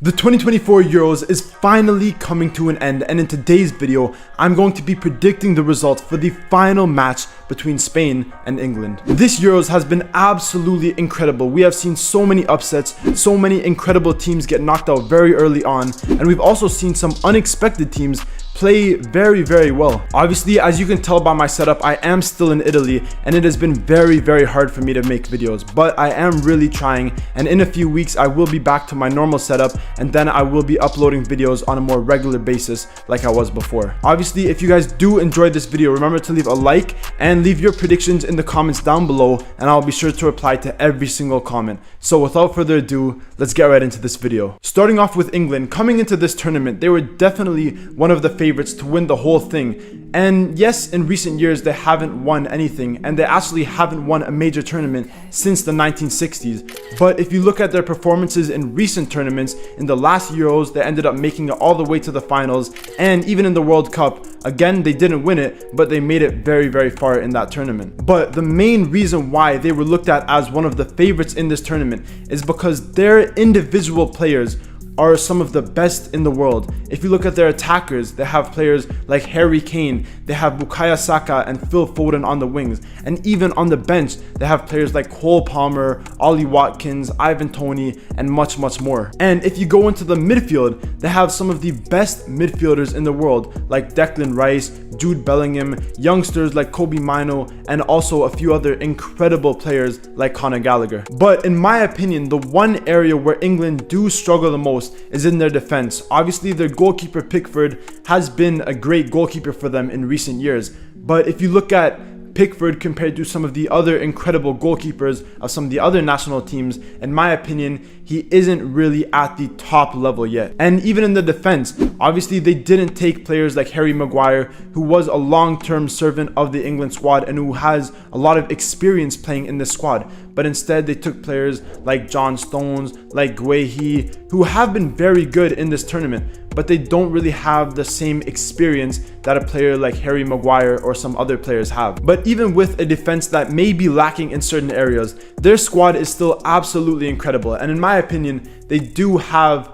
The 2024 Euros is finally coming to an end, and in today's video, I'm going to be predicting the results for the final match between Spain and England. This Euros has been absolutely incredible. We have seen so many upsets, so many incredible teams get knocked out very early on, and we've also seen some unexpected teams play very well. Obviously, as you can tell by my setup, I am still in Italy and it has been very hard for me to make videos, but I am really trying, and in a few weeks I will be back to my normal setup, and then I will be uploading videos on a more regular basis like I was before. Obviously, if you guys do enjoy this video, remember to leave a like and leave your predictions in the comments down below, and I'll be sure to reply to every single comment. So without further ado, let's get right into this video. Starting off with England, coming into this tournament, they were definitely one of the favorites to win the whole thing. And yes, in recent years they haven't won anything, and they actually haven't won a major tournament since the 1960s. But if you look at their performances in recent tournaments, in the last Euros they ended up making it all the way to the finals, and even in the World Cup, again they didn't win it, but they made it very far in that tournament. But the main reason why they were looked at as one of the favorites in this tournament is because their individual players are some of the best in the world. If you look at their attackers, they have players like Harry Kane, they have Bukayo Saka and Phil Foden on the wings, and even on the bench they have players like Cole Palmer, Ollie Watkins, Ivan Toney, and much more. And if you go into the midfield, they have some of the best midfielders in the world like Declan Rice, Jude Bellingham, youngsters like Kobe Mino, and also a few other incredible players like Conor Gallagher. But in my opinion, the one area where England do struggle the most is in their defense. Obviously, their goalkeeper Pickford has been a great goalkeeper for them in recent years, but if you look at Pickford compared to some of the other incredible goalkeepers of some of the other national teams, in my opinion, he isn't really at the top level yet. And even in the defense, obviously they didn't take players like Harry Maguire, who was a long-term servant of the England squad and who has a lot of experience playing in this squad, but instead they took players like John Stones, like Guehi, who have been very good in this tournament, but they don't really have the same experience that a player like Harry Maguire or some other players have. But even with a defense that may be lacking in certain areas, their squad is still absolutely incredible, and in my opinion, they do have,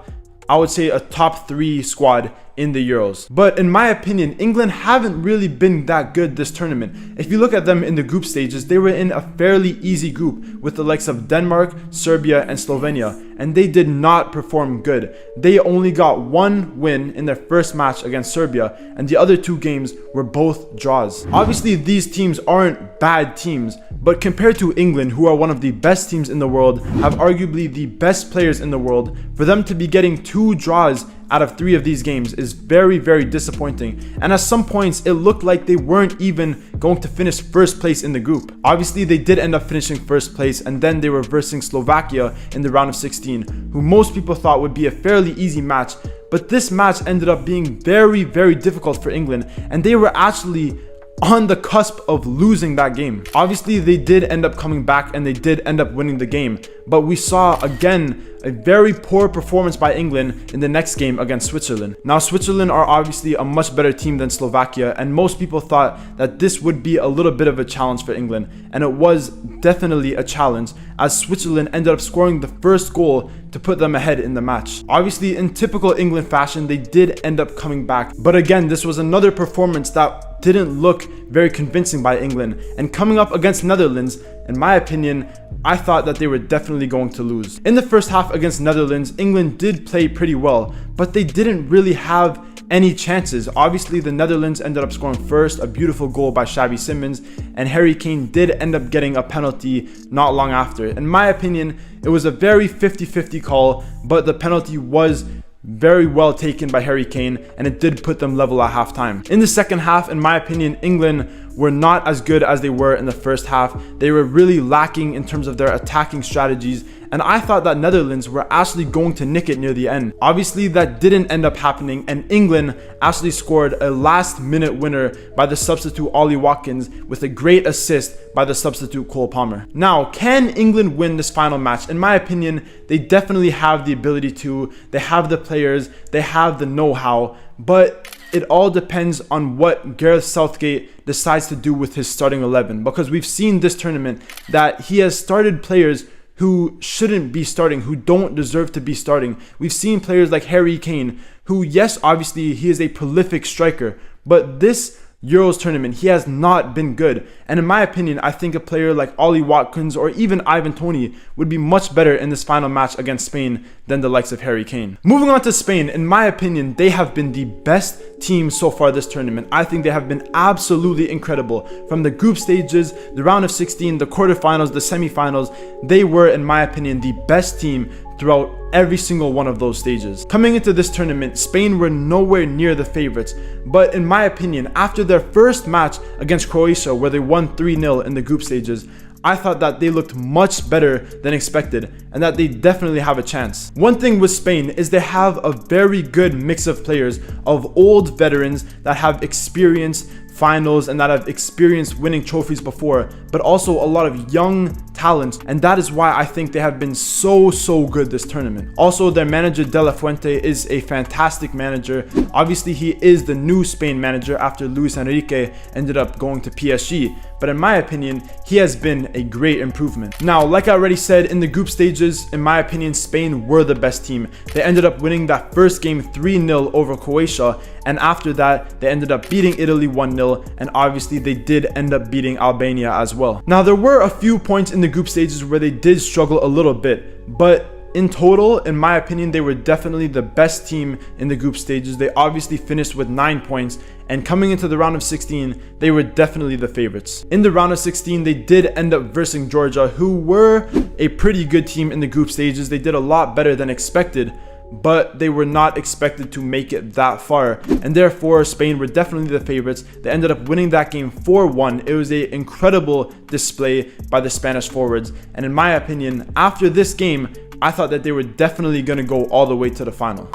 I would say, a top 3 squad in the Euros. But in my opinion, England haven't really been that good this tournament. If you look at them in the group stages, they were in a fairly easy group with the likes of Denmark, Serbia, and Slovenia, and they did not perform good. They only got one win in their first match against Serbia, and the other 2 games were both draws. Obviously, these teams aren't bad teams, but compared to England, who are one of the best teams in the world, have arguably the best players in the world, for them to be getting 2 draws out of 3 of these games is very disappointing, and at some points it looked like they weren't even going to finish first place in the group. Obviously, they did end up finishing first place, and then they were versing Slovakia in the round of 16, who most people thought would be a fairly easy match, but this match ended up being very difficult for England, and they were actually on the cusp of losing that game. Obviously, they did end up coming back and they did end up winning the game, but we saw again a very poor performance by England in the next game against Switzerland. Now, Switzerland are obviously a much better team than Slovakia, and most people thought that this would be a little bit of a challenge for England, and it was definitely a challenge, as Switzerland ended up scoring the first goal to put them ahead in the match. Obviously, in typical England fashion, they did end up coming back, but again, this was another performance that didn't look very convincing by England, and coming up against Netherlands, in my opinion, I thought that they were definitely going to lose. In the first half against Netherlands, England did play pretty well, but they didn't really have any chances. Obviously, the Netherlands ended up scoring first, a beautiful goal by Xavi Simons, and Harry Kane did end up getting a penalty not long after. In my opinion, it was a very 50-50 call, but the penalty was very well taken by Harry Kane, and it did put them level at halftime. In the second half, in my opinion, England were not as good as they were in the first half. They were really lacking in terms of their attacking strategies, and I thought that Netherlands were actually going to nick it near the end. Obviously, that didn't end up happening, and England actually scored a last-minute winner by the substitute Ollie Watkins with a great assist by the substitute Cole Palmer. Now, can England win this final match? In my opinion, they definitely have the ability to. They have the players, they have the know-how, but it all depends on what Gareth Southgate decides to do with his starting 11, because we've seen this tournament that he has started players who shouldn't be starting, who don't deserve to be starting. We've seen players like Harry Kane, who, yes, obviously he is a prolific striker, but this Euros tournament, he has not been good. And in my opinion, I think a player like Ollie Watkins or even Ivan Toney would be much better in this final match against Spain than the likes of Harry Kane. Moving on to Spain, in my opinion, they have been the best team so far this tournament. I think they have been absolutely incredible. From the group stages, the round of 16, the quarterfinals, the semifinals, they were, in my opinion, the best team throughout every single one of those stages. Coming into this tournament, Spain were nowhere near the favorites, but in my opinion, after their first match against Croatia, where they won 3-0 in the group stages, I thought that they looked much better than expected and that they definitely have a chance. One thing with Spain is they have a very good mix of players, of old veterans that have experienced finals and that have experienced winning trophies before, but also a lot of young talent, and that is why I think they have been so good this tournament. Also, their manager De La Fuente is a fantastic manager. Obviously, he is the new Spain manager after Luis Enrique ended up going to PSG, but in my opinion, he has been a great improvement. Now, like I already said, in the group stages, in my opinion, Spain were the best team. They ended up winning that first game 3-0 over Croatia, and after that, they ended up beating Italy 1-0, and obviously they did end up beating Albania as well. Now, there were a few points in the group stages where they did struggle a little bit, but in total, in my opinion, they were definitely the best team in the group stages. They obviously finished with 9 points, and coming into the round of 16, they were definitely the favorites. In the round of 16, they did end up versing Georgia, who were a pretty good team in the group stages. They did a lot better than expected, but they were not expected to make it that far, and therefore Spain were definitely the favorites. They ended up winning that game 4-1. It was an incredible display by the Spanish forwards, and in my opinion, after this game, I thought that they were definitely going to go all the way to the final.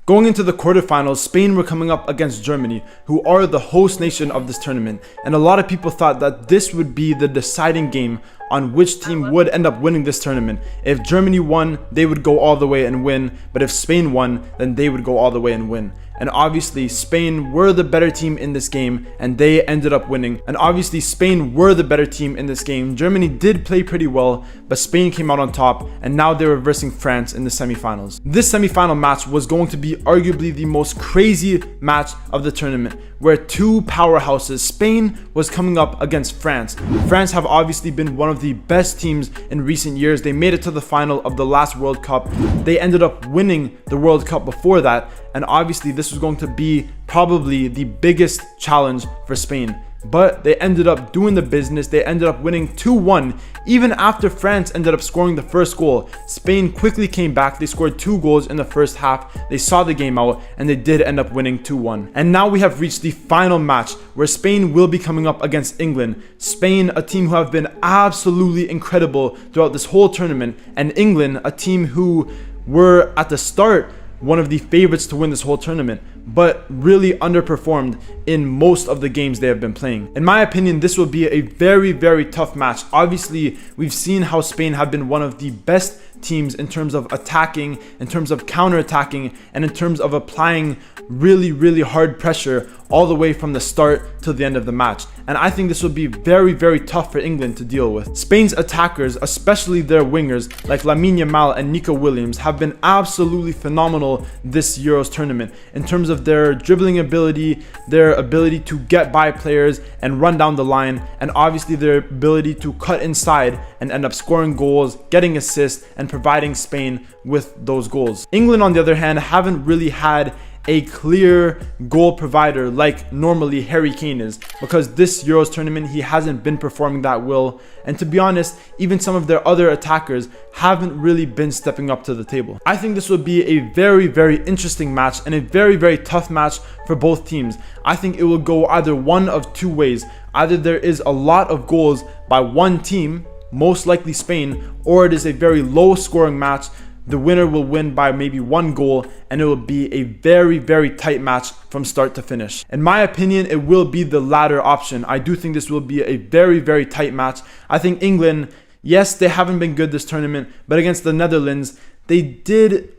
Going into the quarterfinals, Spain were coming up against Germany, who are the host nation of this tournament, and a lot of people thought that this would be the deciding game on which team would end up winning this tournament. If Germany won, they would go all the way and win, but if Spain won, then they would go all the way and win. And obviously Spain were the better team in this game, and they ended up winning. And obviously Spain were the better team in this game. Germany did play pretty well, but Spain came out on top, and now they're reversing France in the semifinals. This semifinal match was going to be arguably the most crazy match of the tournament, where two powerhouses, Spain was coming up against France. France have obviously been one of the best teams in recent years. They made it to the final of the last World Cup. They ended up winning the World Cup before that, and obviously this was going to be probably the biggest challenge for Spain. But they ended up doing the business. They ended up winning 2-1. Even after France ended up scoring the first goal, Spain quickly came back. They scored 2 goals in the first half. They saw the game out, and they did end up winning 2-1. And now we have reached the final match, where Spain will be coming up against England. Spain, a team who have been absolutely incredible throughout this whole tournament, and England, a team who were at the start one of the favorites to win this whole tournament, but really underperformed in most of the games they have been playing. In my opinion, this will be a very tough match. Obviously, we've seen how Spain have been one of the best teams in terms of attacking, in terms of counter-attacking, and in terms of applying really hard pressure all the way from the start to the end of the match. And I think this will be very tough for England to deal with. Spain's attackers, especially their wingers like Lamine Yamal and Nico Williams, have been absolutely phenomenal this Euros tournament in terms of their dribbling ability, their ability to get by players and run down the line, and obviously their ability to cut inside and end up scoring goals, getting assists, and providing Spain with those goals. England, on the other hand, haven't really had a clear goal provider like normally Harry Kane is, because this Euros tournament he hasn't been performing that well, and to be honest, even some of their other attackers haven't really been stepping up to the table. I think this will be a very interesting match and a very tough match for both teams. I think it will go either one of two ways. Either there is a lot of goals by one team, most likely Spain, or it is a very low scoring match. The winner will win by maybe 1 goal, and it will be a very tight match from start to finish. In my opinion, it will be the latter option. I do think this will be a very tight match. I think England, yes, they haven't been good this tournament, but against the Netherlands, they did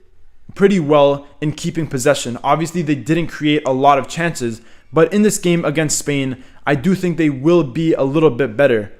pretty well in keeping possession. Obviously, they didn't create a lot of chances, but in this game against Spain, I do think they will be a little bit better.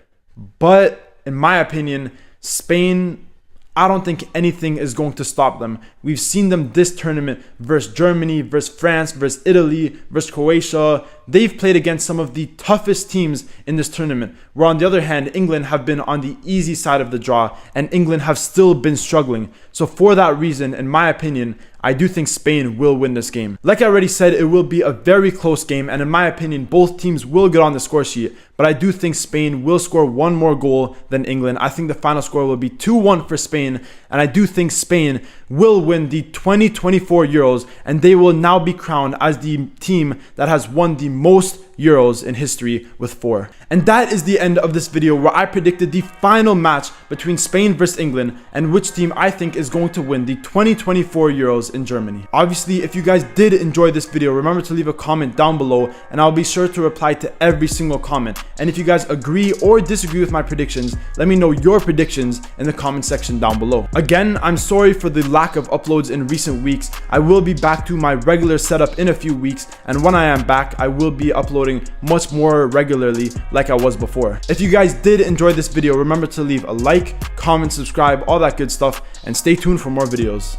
But in my opinion, Spain, I don't think anything is going to stop them. We've seen them this tournament versus Germany, versus France, versus Italy, versus Croatia. They've played against some of the toughest teams in this tournament, where on the other hand, England have been on the easy side of the draw, and England have still been struggling. So for that reason, in my opinion, I do think Spain will win this game. Like I already said, it will be a very close game, and in my opinion, both teams will get on the score sheet, but I do think Spain will score one more goal than England. I think the final score will be 2-1 for Spain, and I do think Spain will win the 2024 Euros, and they will now be crowned as the team that has won the most Euros in history with 4. And that is the end of this video, where I predicted the final match between Spain versus England and which team I think is going to win the 2024 Euros in Germany. Obviously, if you guys did enjoy this video, remember to leave a comment down below and I'll be sure to reply to every single comment. And if you guys agree or disagree with my predictions, let me know your predictions in the comment section down below. Again, I'm sorry for the lack of uploads in recent weeks. I will be back to my regular setup in a few weeks, and when I am back, I will be uploading much more regularly like I was before. If you guys did enjoy this video, remember to leave a like, comment, subscribe, all that good stuff, and stay tuned for more videos.